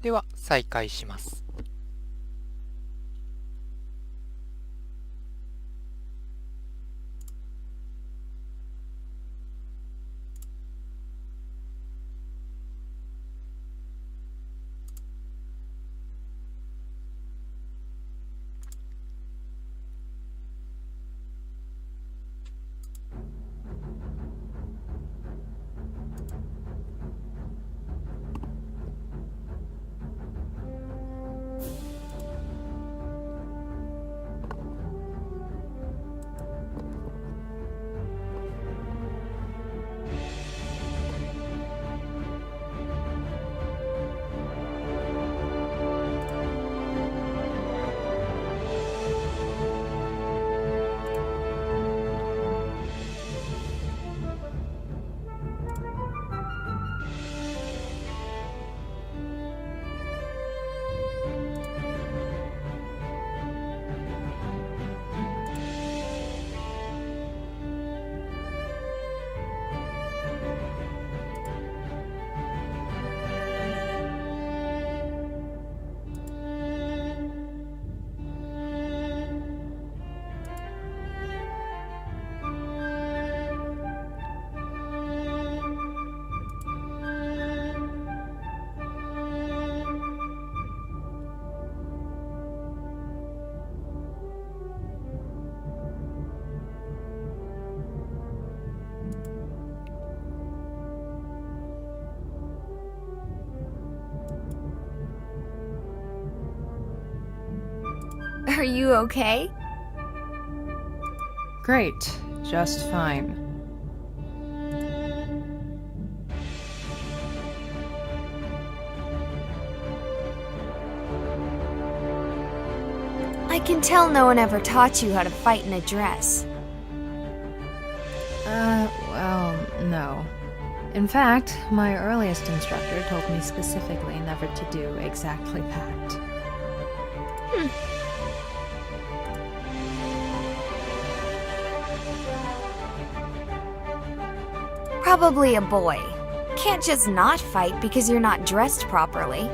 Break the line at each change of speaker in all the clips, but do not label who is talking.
では再開します。
Are you okay?
Great, just fine.
I can tell no one ever taught you how to fight in a dress.
Well, no. In fact, my earliest instructor told me specifically never to do exactly that.
Probably a boy. Can't just not fight because you're not dressed properly.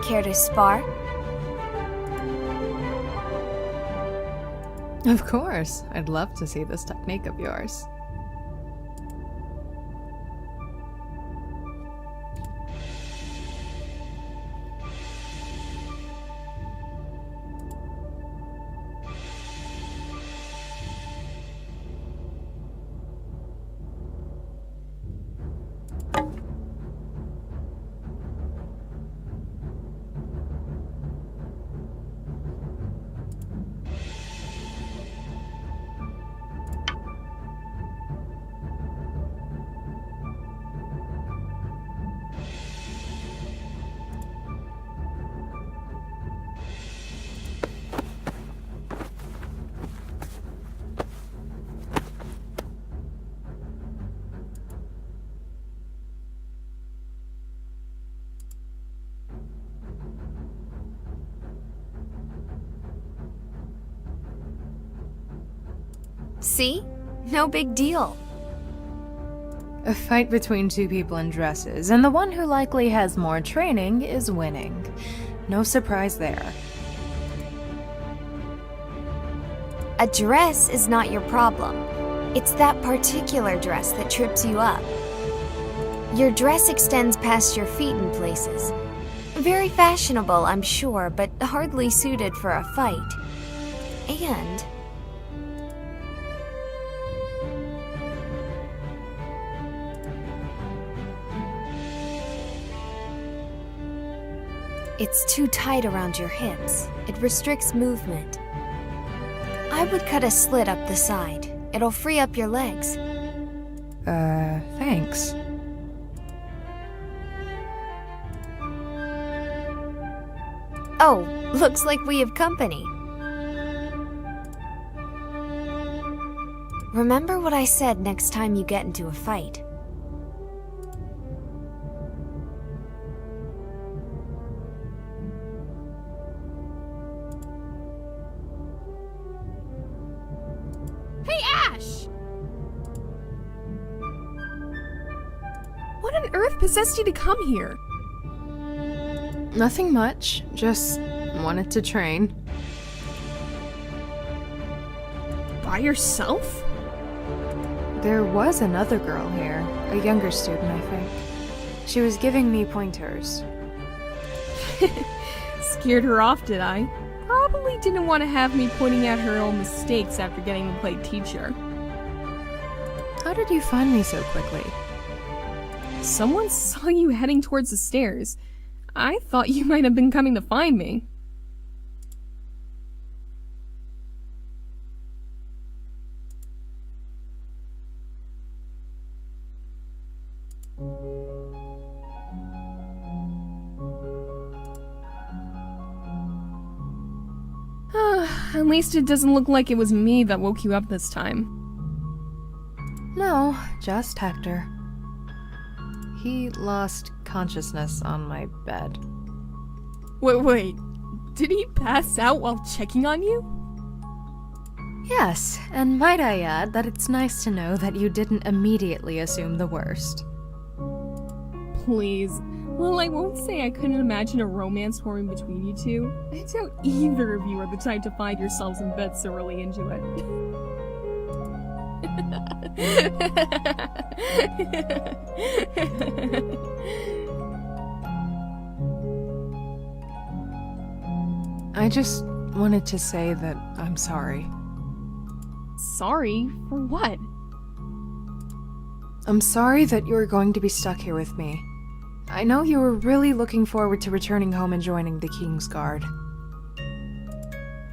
Care to spar?
Of course, I'd love to see this technique of yours.
See? No big deal.
A fight between two people in dresses, and the one who likely has more training is winning. No surprise there.
A dress is not your problem. It's that particular dress that trips you up. Your dress extends past your feet in places. Very fashionable, I'm sure, but hardly suited for a fight. And it's too tight around your hips. It restricts movement. I would cut a slit up the side. It'll free up your legs.
Thanks.
Oh, looks like we have company. Remember what I said next time you get into a fight.
What on earth possessed you to come here?
Nothing much, just wanted to train.
By yourself?
There was another girl here, a younger student, I think. She was giving me pointers.
Scared her off, did I? Probably didn't want to have me pointing out her own mistakes after getting to play teacher.
How did you find me so quickly?
Someone saw you heading towards the stairs. I thought you might have been coming to find me. At least it doesn't look like it was me that woke you up this time.
No, just Hector. He lost consciousness on my bed.
Wait, did he pass out while checking on you?
Yes, and might I add that it's nice to know that you didn't immediately assume the worst.
Please. Well, I won't say I couldn't imagine a romance forming between you two. I doubt either of you are the type to find yourselves in bed so early into it.
I just wanted to say that I'm sorry.
Sorry? For what?
I'm sorry that you're going to be stuck here with me. I know you were really looking forward to returning home and joining the King's Guard.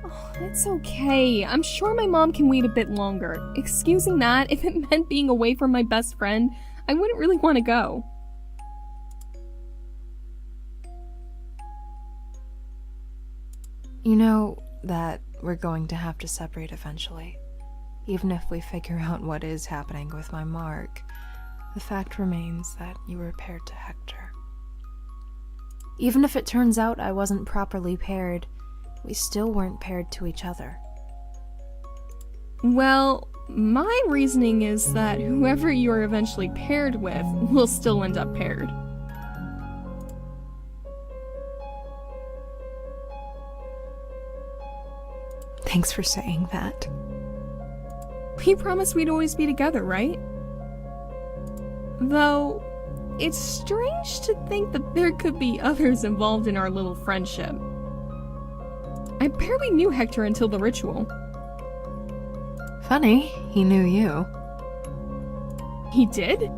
Oh, it's okay. I'm sure my mom can wait a bit longer. Excusing that, if it meant being away from my best friend, I wouldn't really want to go.
You know that we're going to have to separate eventually. Even if we figure out what is happening with my mark, the fact remains that you were paired to Hector. Even if it turns out I wasn't properly paired, we still weren't paired to each other.
Well, my reasoning is that whoever you're eventually paired with will still end up paired.
Thanks for saying that.
We promised we'd always be together, right? Though, it's strange to think that there could be others involved in our little friendship. I barely knew Hector until the ritual.
Funny, he knew you.
He did?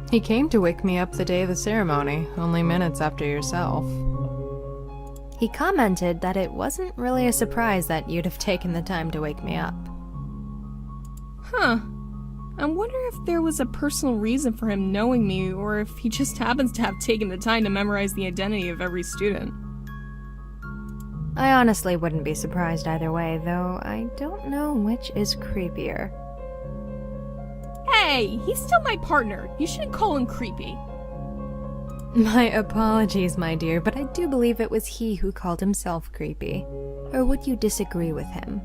He came to wake me up the day of the ceremony, only minutes after yourself. He commented that it wasn't really a surprise that you'd have taken the time to wake me up.
Huh. I wonder if there was a personal reason for him knowing me, or if he just happens to have taken the time to memorize the identity of every student.
I honestly wouldn't be surprised either way, though I don't know which is creepier.
Hey, he's still my partner. You shouldn't call him creepy.
My apologies, my dear, but I do believe it was he who called himself creepy. Or would you disagree with him?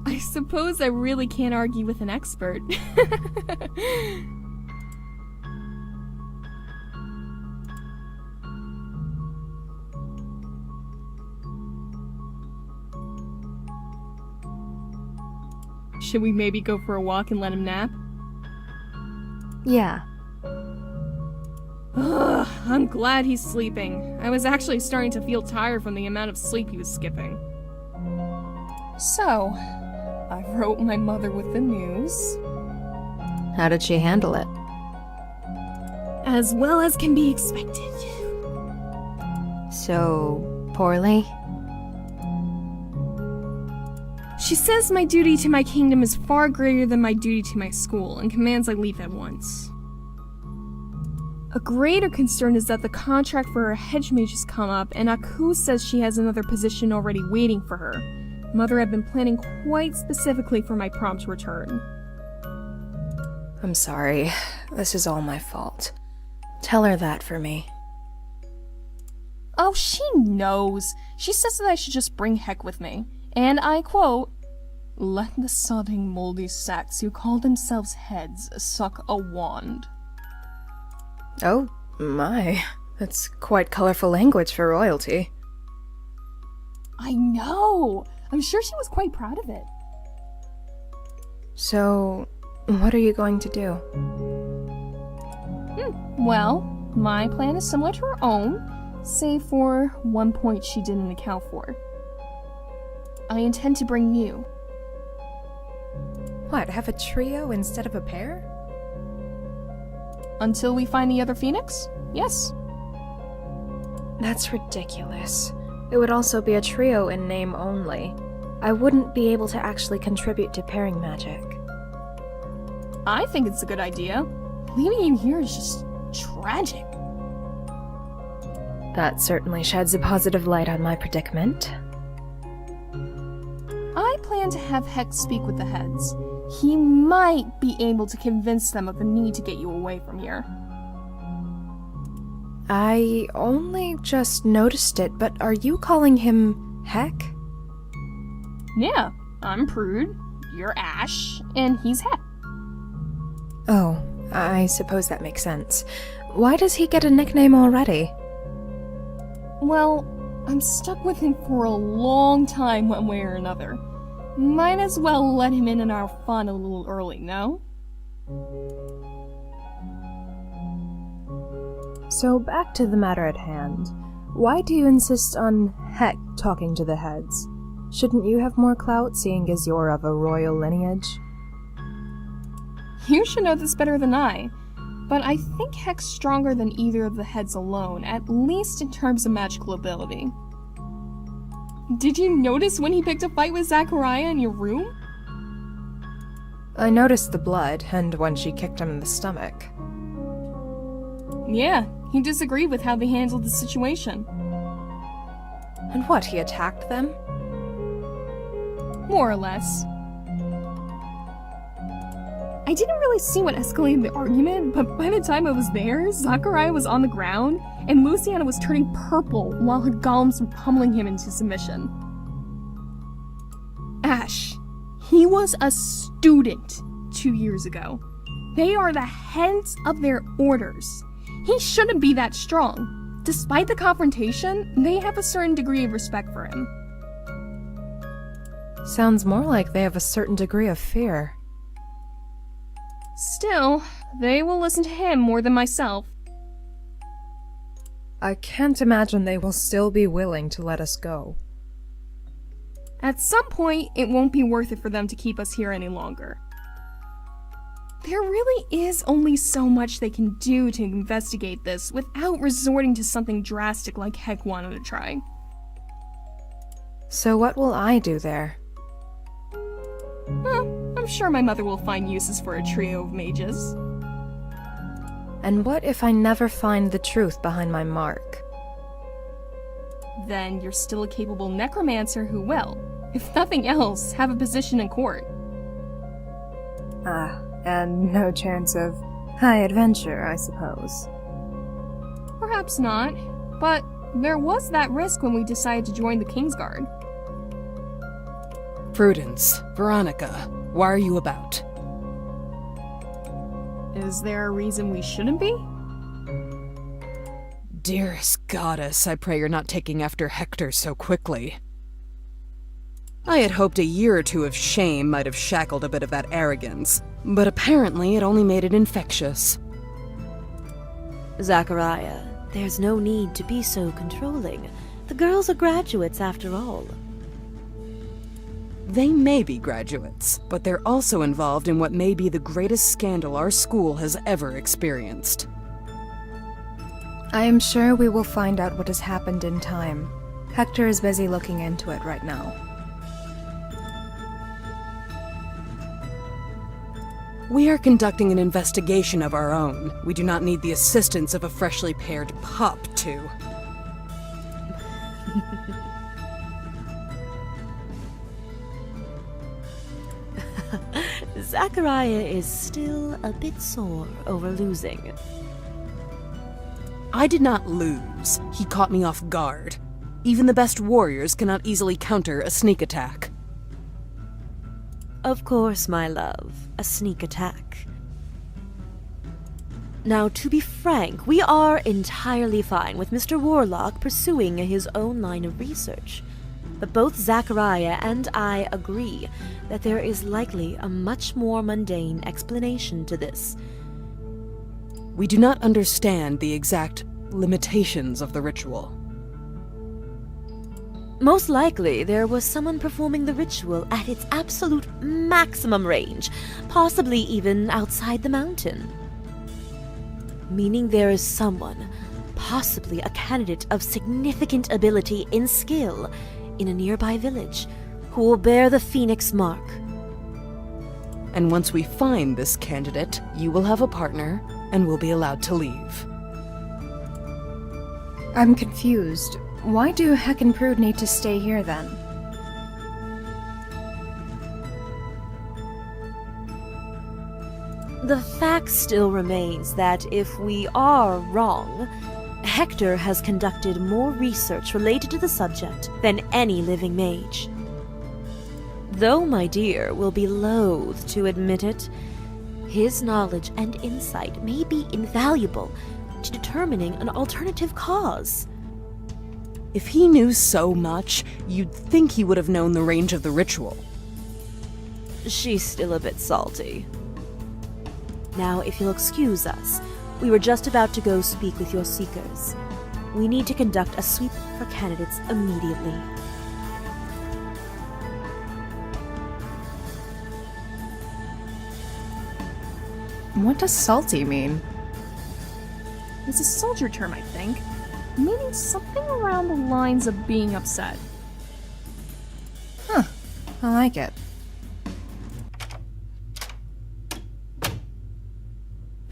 I suppose I really can't argue with an expert. Should we maybe go for a walk and let him nap?
Yeah.
Ugh, I'm glad he's sleeping. I was actually starting to feel tired from the amount of sleep he was skipping. So, I wrote my mother with the news.
How did she handle it?
As well as can be expected.
So, poorly?
She says my duty to my kingdom is far greater than my duty to my school, and commands I leave at once. A greater concern is that the contract for her hedge mage has come up, and Aku says she has another position already waiting for her. Mother had been planning quite specifically for my prompt return.
I'm sorry. This is all my fault. Tell her that for me.
Oh, she knows. She says that I should just bring Heck with me. And I quote, "Let the sodding moldy sacks who call themselves heads suck a wand."
Oh, my. That's quite colorful language for royalty.
I know! I'm sure she was quite proud of it.
So, what are you going to do?
Well, my plan is similar to her own, save for one point she didn't account for. I intend to bring you.
What, have a trio instead of a pair?
Until we find the other phoenix? Yes.
That's ridiculous. It would also be a trio in name only. I wouldn't be able to actually contribute to pairing magic.
I think it's a good idea. Leaving you here is just tragic.
That certainly sheds a positive light on my predicament.
I plan to have Heck speak with the heads. He might be able to convince them of the need to get you away from here.
I only just noticed it, but are you calling him Heck?
Yeah, I'm Prude, you're Ash, and he's Heck.
Oh, I suppose that makes sense. Why does he get a nickname already?
Well, I'm stuck with him for a long time one way or another. Might as well let him in on our fun a little early, no?
So back to the matter at hand. Why do you insist on Heck talking to the heads? Shouldn't you have more clout, seeing as you're of a royal lineage?
You should know this better than I, but I think Heck's stronger than either of the heads alone, at least in terms of magical ability. Did you notice when he picked a fight with Zachariah in your room?
I noticed the blood, and when she kicked him in the stomach.
Yeah, he disagreed with how they handled the situation.
And what, he attacked them?
More or less. I didn't really see what escalated the argument, but by the time I was there, Zachariah was on the ground, and Luciana was turning purple while her golems were pummeling him into submission. Ash, he was a student 2 years ago. They are the heads of their orders. He shouldn't be that strong. Despite the confrontation, they have a certain degree of respect for him.
Sounds more like they have a certain degree of fear.
Still, they will listen to him more than myself.
I can't imagine they will still be willing to let us go.
At some point, it won't be worth it for them to keep us here any longer. There really is only so much they can do to investigate this without resorting to something drastic like Heck wanted to try.
So what will I do there?
I'm sure my mother will find uses for a trio of mages.
And what if I never find the truth behind my mark?
Then you're still a capable necromancer who will, if nothing else, have a position in court.
And no chance of high adventure, I suppose.
Perhaps not, but there was that risk when we decided to join the Kingsguard.
Prudence, Veronica, why are you about?
Is there a reason we shouldn't be?
Dearest goddess, I pray you're not taking after Hector so quickly. I had hoped a year or two of shame might have shackled a bit of that arrogance, but apparently it only made it infectious.
Zachariah, there's no need to be so controlling. The girls are graduates after all.
They may be graduates, but they're also involved in what may be the greatest scandal our school has ever experienced.
I am sure we will find out what has happened in time. Hector is busy looking into it right now.
We are conducting an investigation of our own. We do not need the assistance of a freshly paired pup to...
Zachariah is still a bit sore over losing.
I did not lose. He caught me off guard. Even the best warriors cannot easily counter a sneak attack.
Of course, my love, a sneak attack. Now, to be frank, we are entirely fine with Mr. Warlock pursuing his own line of research. But both Zachariah and I agree that there is likely a much more mundane explanation to this.
We do not understand the exact limitations of the ritual.
Most likely, there was someone performing the ritual at its absolute maximum range, possibly even outside the mountain. Meaning there is someone, possibly a candidate of significant ability and skill, in a nearby village, who will bear the Phoenix mark.
And once we find this candidate, you will have a partner and will be allowed to leave.
I'm confused. Why do Heck and Prude need to stay here then?
The fact still remains that if we are wrong, Hector has conducted more research related to the subject than any living mage. Though my dear will be loath to admit it, his knowledge and insight may be invaluable to determining an alternative cause.
If he knew so much, you'd think he would have known the range of the ritual.
She's still a bit salty. Now, if you'll excuse us, we were just about to go speak with your seekers. We need to conduct a sweep for candidates immediately.
What does salty mean?
It's a soldier term, I think, meaning something around the lines of being upset.
Huh. I like it.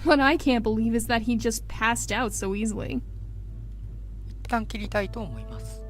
What I can't believe is that he just passed out so easily.
一旦切りたいと思います。